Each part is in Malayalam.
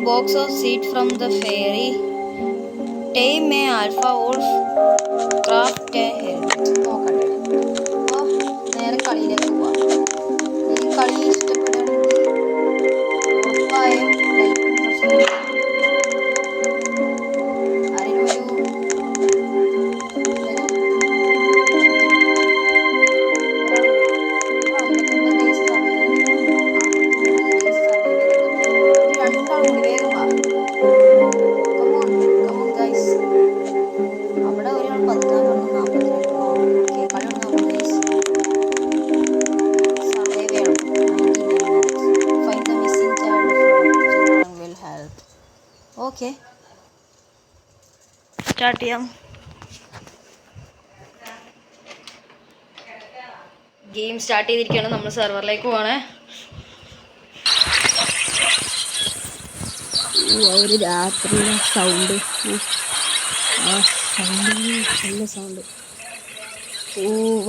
box of seed from the fairy. Tame a alpha wolf. Craft a helmet. നോക്കട്ടെ. അപ്പോൾ നേരെ കളിയിലേക്ക് പോവാം. ഈ കളി ഇഷ്ടപ്പെടുകയാണെങ്കിൽ ഉറപ്പായും ലൈക്കും സബ്സ്ക്രൈബ് ഓക്കെ സ്റ്റാർട്ട് ചെയ്യാം. ഗെയിം സ്റ്റാർട്ട് ചെയ്തിരിക്കുകയാണ്. നമ്മൾ സെർവറിലേക്ക് പോവാണ്. ഒരു രാത്രിയിലെ സൗണ്ട്, ആ സൗണ്ട് നല്ല സൗണ്ട്.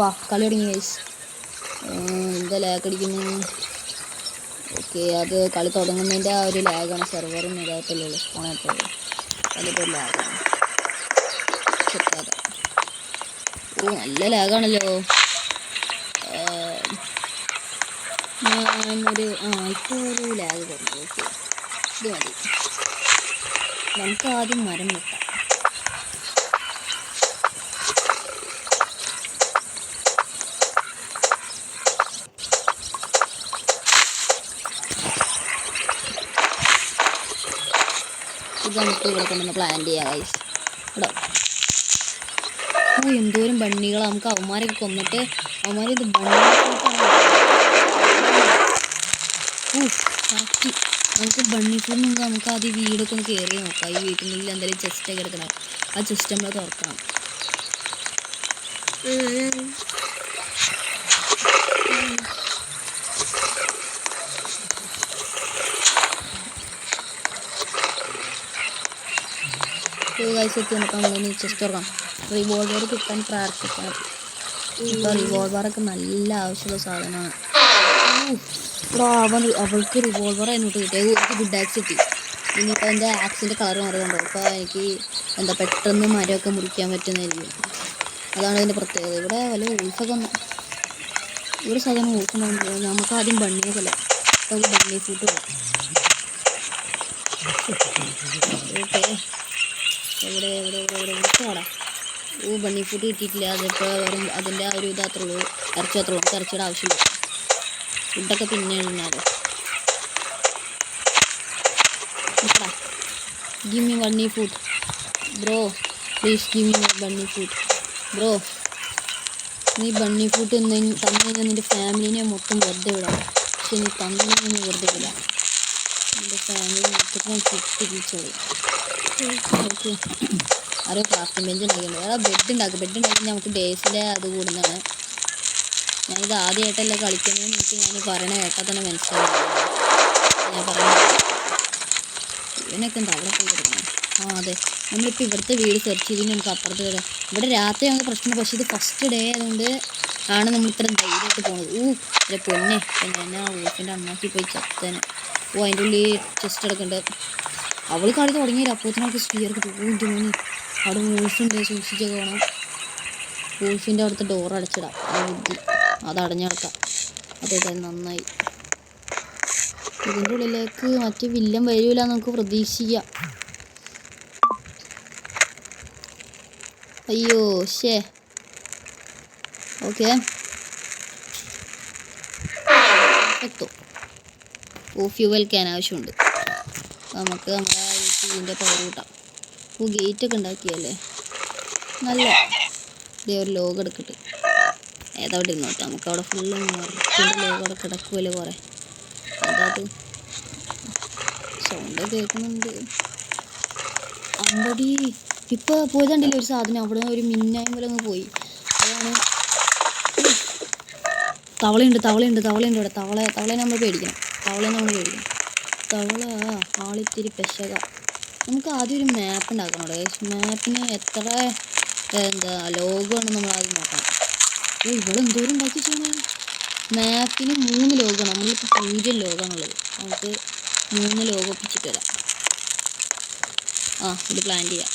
വാ കളി തുടങ്ങി ഗൈസ്. എന്താ ലാഗ് അടിക്കുന്നു? ഓക്കെ, അത് കളി തുടങ്ങുന്നതിൻ്റെ ആ ഒരു ലാഗാണ്. സെർവറും ഇതായിട്ടല്ലേ ഫോണായിട്ടുള്ളൂ, അതിപ്പോൾ ലാഗാണ്. ചെക്കാതെ നല്ല ലാഗാണല്ലോ. ഞാനൊരു ഇപ്പോൾ ഒരു ലാഗ് കുറഞ്ഞു. ഓക്കെ, ഇത് മതി. നമുക്ക് ആദ്യം മരം വെട്ടാം. ഇത് നമുക്ക് ഇവിടെ കൊണ്ടുവന്ന് പ്ലാൻ ചെയ്യാം ഗൈസ്. ഇവിടെ എന്തോരം ബണ്ണികളാണ്. നമുക്ക് അവന്മാരൊക്കെ കൊന്നിട്ട് അവന്മാരിത് കറക്റ്റ് നമുക്ക് ബണ്ണി ഫുഡ് നമുക്ക് ആദ്യം വീടൊക്കെ ഒന്ന് കയറി നോക്കാം. ഈ വീട്ടിനുള്ളിൽ എന്തായാലും ചെസ്റ്റൊക്കെ എടുക്കണം. ആ ചെസ്റ്റ് നമ്മൾ തുറക്കണം. എത്തി നോക്കാം. നമ്മളിനി ചെസ്റ്റ് തുറക്കാം. റിവോൾവർ കിട്ടാൻ പ്രാർത്ഥിക്കണം. ഇപ്പോൾ റിവോൾവറൊക്കെ നല്ല ആവശ്യമുള്ള സാധനമാണ്. അവൾക്ക് റിവോൾവർ അതിനോട്ട് കിട്ടിയത്. എനിക്ക് ഗുഡ് ആക്സ് കിട്ടി. ഇനിയിപ്പോൾ എൻ്റെ ആക്സിൻ്റെ കളർ മാറുന്നുണ്ടോ? അപ്പോൾ എനിക്ക് പെട്ടെന്ന് മരമൊക്കെ മുറിക്കാൻ പറ്റുന്നതായിരിക്കും. അതാണ് അതിൻ്റെ പ്രത്യേകത. ഇവിടെ വല്ല ഊൾഫൊക്കെ ഇവിടെ സാധനം ഊൾഫുണ്ടാകും. നമുക്ക് ആദ്യം ബണ്ണിയൊക്കെ അല്ല, നമുക്ക് ബണ്ണി ഫ്രൂട്ട് വേണം. ഓക്കെ, എവിടെ വിളിച്ചോടാ. ബണ്ണി ഫ്രൂട്ട് കിട്ടിയിട്ടില്ല. അതിപ്പോൾ വെറും അതിൻ്റെ ആ ഒരു ഇതാത്രയുള്ളൂ. ഇറച്ചി അത്രയുള്ളൂ. നമുക്ക് ഇറച്ചിയുടെ ആവശ്യമില്ല. ഫുഡൊക്കെ പിന്നെ എഴുതിനാലോ. Give me bunny fruit bro, please give me bunny fruit bro. നീ ബണ്ണി ഫ്രൂട്ട് തന്നു കഴിഞ്ഞാൽ നിൻ്റെ ഫാമിലിനെ മൊത്തം വെറുതെ വിടാം. പക്ഷെ നീ തന്നു വെറുതെ വിടാം. നിൻ്റെ ഫാമിലി മൊത്തം ചുറ്റിച്ചോളി. ഓക്കെ, ആരോ ക്രാഫ്റ്റിംഗ് ബെഞ്ച് ഉണ്ടാക്കിയിട്ടുണ്ട്. വേറെ ബെഡ് ഉണ്ടാക്കി നമുക്ക് ഡേയ്സിൻ്റെ അത് കൂടുന്നതാണ്. ഞാനിത് ആദ്യമായിട്ടല്ല കളിക്കുന്നതെന്ന് ഞാൻ പറയണ കേട്ടാൽ തന്നെ മനസ്സിലാവില്ല. ഞാൻ പറയുന്നത് ഇവനൊക്കെ എന്താ അവിടെ പോയി കിടക്കണം. അതെ, നമ്മളിപ്പോൾ ഇവിടുത്തെ വീട് സെർച്ച് ചെയ്തിട്ട് നമുക്ക് അപ്പുറത്ത് വരാം. ഇവിടെ രാത്രി നമുക്ക് പ്രശ്നമില്ല. പക്ഷേ ഇത് ഫസ്റ്റ് ഡേ ആയതുകൊണ്ട് ആണ് നമ്മൾ ഇത്ര ധൈര്യമായിട്ട് പോകുന്നത്. അല്ലെ പൊന്നെ ഞാൻ ആ ഊഫിൻ്റെ അണ്ണാക്കി പോയി ചത്തേനെ. അതിൻ്റെ ഉള്ളിൽ ചെസ്റ്റ് എടുക്കേണ്ടത്. അവൾ കളി തുടങ്ങിയില്ല. അപ്പോഴത്തേനൊക്കെ സ്റ്റിയർ കിട്ടും. തോന്നി അവിടെ വൂൾഫുണ്ട്, സൂക്ഷിച്ചൊക്കെ വേണം. വൂൾഫിൻ്റെ അവിടുത്തെ ഡോർ അടച്ചിടാം. ആ ബുദ്ധി അത് അടഞ്ഞടക്കാം. അതെ, നന്നായി. ഇതിൻ്റെ ഉള്ളിലേക്ക് മറ്റേ വില്ലൻ വരില്ല നമുക്ക് പ്രതീക്ഷിക്കാം. അയ്യോ ശേ. ഓക്കെ, ഫ്യൂവൽ ക്യാൻ ആവശ്യമുണ്ട്. നമുക്ക് നമ്മുടെ ഇതിൻ്റെ പവർ കൂട്ടാം. ഗേറ്റൊക്കെ ഉണ്ടാക്കിയല്ലേ, നല്ല. ഇതേ ഒരു ലോഗ് എടുക്കട്ടെ. ഏതവിടെ ഇരുന്നോട്ടെ. നമുക്ക് അവിടെ ഫുള്ള് ലോഗ് അവിടെ കിടക്കുമല്ലോ കുറേ. അതായത് സൗണ്ട് കേൾക്കുന്നുണ്ട്. അമ്പടി ഇപ്പോൾ പോയതുണ്ടല്ലോ ഒരു സാധനം. അവിടെ ഒരു മിന്നായം പോലെ അങ്ങ് പോയി. അതാണ് തവളയുണ്ട് ഇവിടെ. തവളയെ നമ്മൾ പേടിക്കണം. തവള ആളിത്തിരി പെശക. നമുക്ക് ആദ്യം ഒരു മാപ്പ് ഉണ്ടാക്കണം. മാപ്പിന് എത്ര ലോഗമാണ് നമ്മൾ ആദ്യം നോക്കണം. ഇവിടെ എന്തോരം ഉണ്ടാക്കി ചെയ്യണം. മാപ്പിന് 3 ലോഗാണ്. നമ്മളിപ്പോൾ 0 ലോഗാണുള്ളത്. നമുക്ക് 3 ലോഗ് ഒപ്പിച്ചിട്ട് വരാം. ഇത് പ്ലാൻ ചെയ്യാം.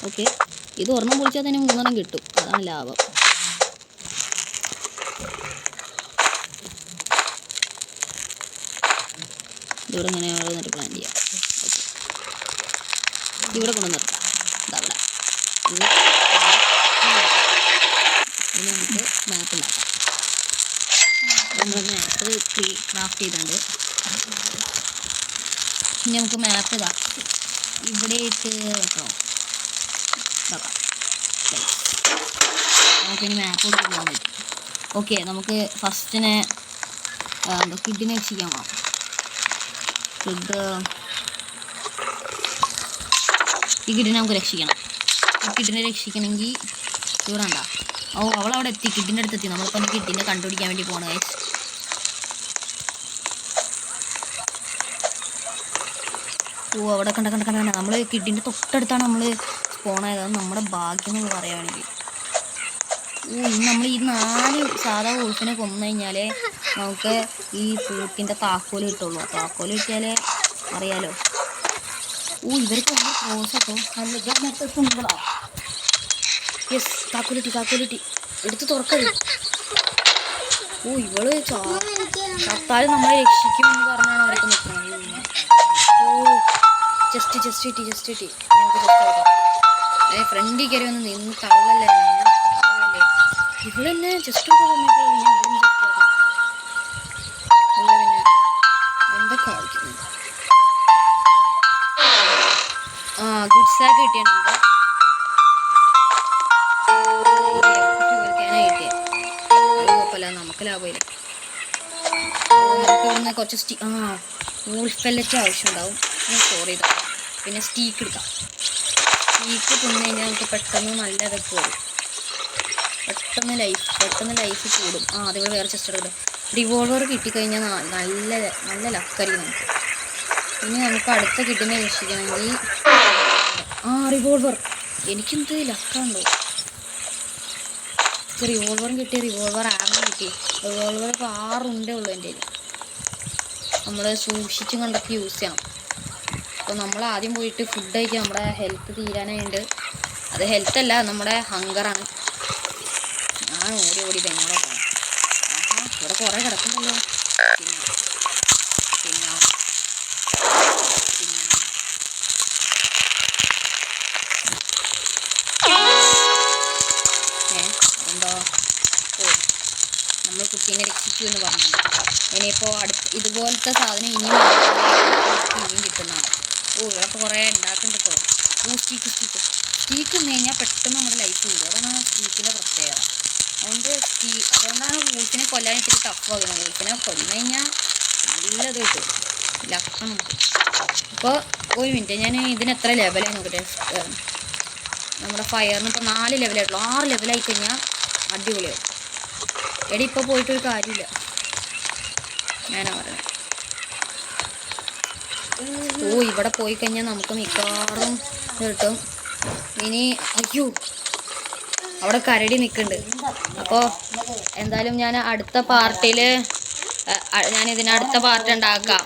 ഓക്കെ, ഇത് ഒരെണ്ണം പൊളിച്ചാൽ തന്നെ 3 കിട്ടും, അതാണ് ലാഭം. ഇവിടെ ഇങ്ങനെ എന്നിട്ട് പ്ലാൻ ചെയ്യാം. ഓക്കെ, ഇവിടെ കൊണ്ട് നിർത്താം. ഇതവിടെ ഇനി നമുക്ക് മാപ്പ് ഉണ്ടാക്കാം. നമ്മൾ മാപ്പ് ക്രാഫ്റ്റ് ചെയ്തിട്ടുണ്ട്. ഇനി നമുക്ക് മാപ്പ് ഇതാ ഇവിടെ ഇട്ട് വെക്കണോ? നമുക്കിനി മാപ്പ് കൊടുത്ത് പോകാൻ പറ്റും. ഓക്കെ, നമുക്ക് ഫസ്റ്റിനെ കിഡിനെ രക്ഷിക്കാൻ പോകാം. ഈ കിഡിനെ നമുക്ക് രക്ഷിക്കണം. ഈ കിഡിനെ രക്ഷിക്കണമെങ്കിൽ ഇവിടെ ഉണ്ടാ. അവളവിടെ എത്തി, കിഡിൻ്റെ അടുത്തെത്തി. നമ്മളിപ്പോൾ കിഡിനെ കണ്ടുപിടിക്കാൻ വേണ്ടി പോകണം ഗൈസ്. അവിടെ കണ്ട നമ്മൾ കിഡിൻ്റെ തൊട്ടടുത്താണ് നമ്മൾ സ്പോണായത്. അത് നമ്മുടെ ഭാഗ്യം എന്ന് പറയുകയാണെങ്കിൽ. നമ്മൾ ഈ 4 സാധാ വോൾഫിനെ കൊന്നു കഴിഞ്ഞാലേ നമുക്ക് ഈ പൂട്ടിൻ്റെ താക്കോല് കിട്ടുള്ളൂ. താക്കോല് കിട്ടിയാലേ അറിയാലോ. ഇവർക്ക് ക്രോസൊക്കെ സിമ്പിളാ. യെസ്, താക്കോലിട്ടി എടുത്ത് തുറക്കരുത്. ഇവള് ചത്താലും നമ്മളെ രക്ഷിക്കുമെന്ന് പറഞ്ഞാണ് അവർക്ക് നിൽക്കുന്നത്. ജസ്റ്റ് കിട്ടി. ഫ്രണ്ടിൽ കയറി വന്ന് നിന്ന് തള്ളല്ലേ. ഇവളെന്നെ ജസ്റ്റ് എന്തൊക്കെ കാണിക്കുന്നു. ഗുഡ് സാക്ക് കിട്ടിയ നമുക്ക് കുഴപ്പമില്ല, നമുക്ക് ലാഭമില്ല. നമുക്ക് ഇവിടുന്ന് കുറച്ച് വൂൾഫ് പെല്ലറ്റ് ആവശ്യമുണ്ടാവും. സ്റ്റോർ ചെയ്താൽ പിന്നെ സ്റ്റീക്ക് എടുക്കാം. സ്റ്റീക്ക് തിന്നു കഴിഞ്ഞാൽ നമുക്ക് പെട്ടെന്ന് നല്ല ഇതൊക്കെ വരും. പെട്ടെന്ന് ലൈഫ് കൂടും. അതേപോലെ വേറെ ചെസ്റ്റ് എടുക്കാം. റിവോൾവർ കിട്ടിക്കഴിഞ്ഞാൽ നല്ല ലക്കായിരിക്കും നമുക്ക്. ഇനി നമുക്ക് അടുത്ത കിഡിനെ രക്ഷിക്കണമെങ്കിൽ റിവോൾവർ. എനിക്കെന്ത് ലക്കാണല്ലോ. റിവോൾവറും കിട്ടി, റിവോൾവർ ആർമ കിട്ടി. റിവോൾവർ ഇപ്പോൾ 6 ഉണ്ടേ ഉള്ളൂ എൻ്റെ കയ്യിൽ. നമ്മൾ സൂക്ഷിച്ചും കണ്ടൊക്കെ യൂസ് ചെയ്യണം. അപ്പോൾ നമ്മൾ ആദ്യം പോയിട്ട് ഫുഡ് കഴിക്കുക. നമ്മുടെ ഹെൽത്ത് തീരാനായിട്ട്. അത് ഹെൽത്തല്ല, നമ്മുടെ ഹങ്കറാണ്. ഞാൻ ഓടി തെങ്ങോടെ പോകണം. ഇവിടെ കുറേ കിടക്കുന്നുണ്ടല്ലോ. പിന്നെ അതെന്തോ നമ്മൾ കുട്ടീനെ രക്ഷിച്ചു എന്ന് പറഞ്ഞു. ഇനിയിപ്പോൾ ഇതുപോലത്തെ സാധനം ഇനിയും കിട്ടുന്നതാണ്. ഇവിടെ കുറേ ഉണ്ടാക്കുന്നുണ്ട് കേട്ടോ. സ്റ്റീക്ക് നിന്ന് കഴിഞ്ഞാൽ പെട്ടെന്ന് നമ്മുടെ ലൈഫ് കൂടും. അതാണ് സ്റ്റീക്കിൻ്റെ പ്രത്യേകത. അതുകൊണ്ടാണ് വൂൾഫിനെ കൊല്ലാൻ ഇത്തിരി ടഫാകുന്നത്. വൂൾഫിനെ കൊന്നു കഴിഞ്ഞാൽ നല്ലത് കിട്ടും, ലക്കണം. ഇപ്പോൾ ഒരു മിനിറ്റ്, ഞാൻ ഇതിന് എത്ര ലെവലായി നോക്കട്ടെ. നമ്മുടെ ഫയറിന് ഇപ്പോൾ 4 ലെവലായിട്ടുള്ളൂ. 6 ലെവലായി കഴിഞ്ഞാൽ അടിപൊളിയാവും. എടി ഇപ്പോൾ പോയിട്ടൊരു കാര്യമില്ല, ഞാനാ പറയുന്നത്. ഇവിടെ പോയി കഴിഞ്ഞാൽ നമുക്ക് മിക്കവാറും കിട്ടും. ഇനി അവിടെ കരടി നിൽക്കുന്നുണ്ട്. അപ്പോൾ എന്തായാലും ഞാൻ അടുത്ത പാർട്ടിയിൽ ഞാനിതിന് അടുത്ത പാർട്ട് ഉണ്ടാക്കാം.